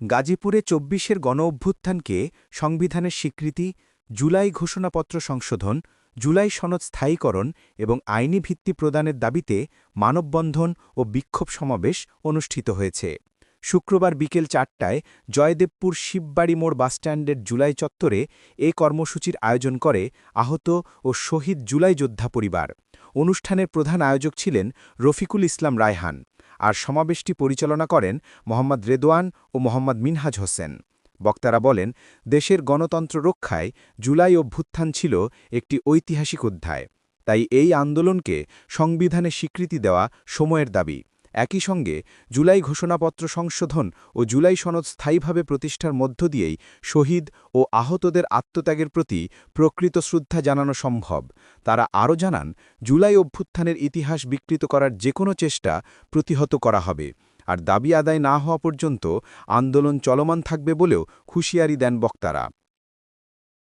গাজীপুরে ২৪-এর গণঅভ্যুত্থানকে সংবিধানের স্বীকৃতি, জুলাই ঘোষণাপত্র সংশোধন, জুলাই সনদ স্থায়ীকরণ এবং আইনি ভিত্তি প্রদানের দাবিতে মানববন্ধন ও বিক্ষোভ সমাবেশ অনুষ্ঠিত হয়েছে। শুক্রবার বিকেল ৪টায় জয়দেবপুর শিববাড়ি মোড় বাসস্ট্যান্ডের জুলাই চত্বরে এ কর্মসূচির আয়োজন করে আহত ও শহীদ জুলাই যোদ্ধা পরিবার। অনুষ্ঠানের প্রধান আয়োজক ছিলেন রফিকুল ইসলাম রায়হান, আর সমাবেশটি পরিচালনা করেন মোহাম্মদ রেদওয়ান ও মোহাম্মদ মিনহাজ হোসেন। বক্তারা বলেন, দেশের গণতন্ত্র রক্ষায় জুলাই অভ্যুত্থান ছিল একটি ঐতিহাসিক অধ্যায়। তাই এই আন্দোলনকে সংবিধানে স্বীকৃতি দেওয়া সময়ের দাবি। একই সঙ্গে জুলাই ঘোষণাপত্র সংশোধন ও জুলাই সনদ স্থায়ীভাবে প্রতিষ্ঠার মধ্য দিয়েই শহীদ ও আহতদের আত্মত্যাগের প্রতি প্রকৃত শ্রদ্ধা জানানো সম্ভব। তারা আরও জানান, জুলাই অভ্যুত্থানের ইতিহাস বিকৃত করার যেকোনো চেষ্টা প্রতিহত করা হবে, আর দাবি আদায় না হওয়া পর্যন্ত আন্দোলন চলমান থাকবে বলেও হুঁশিয়ারি দেন বক্তারা।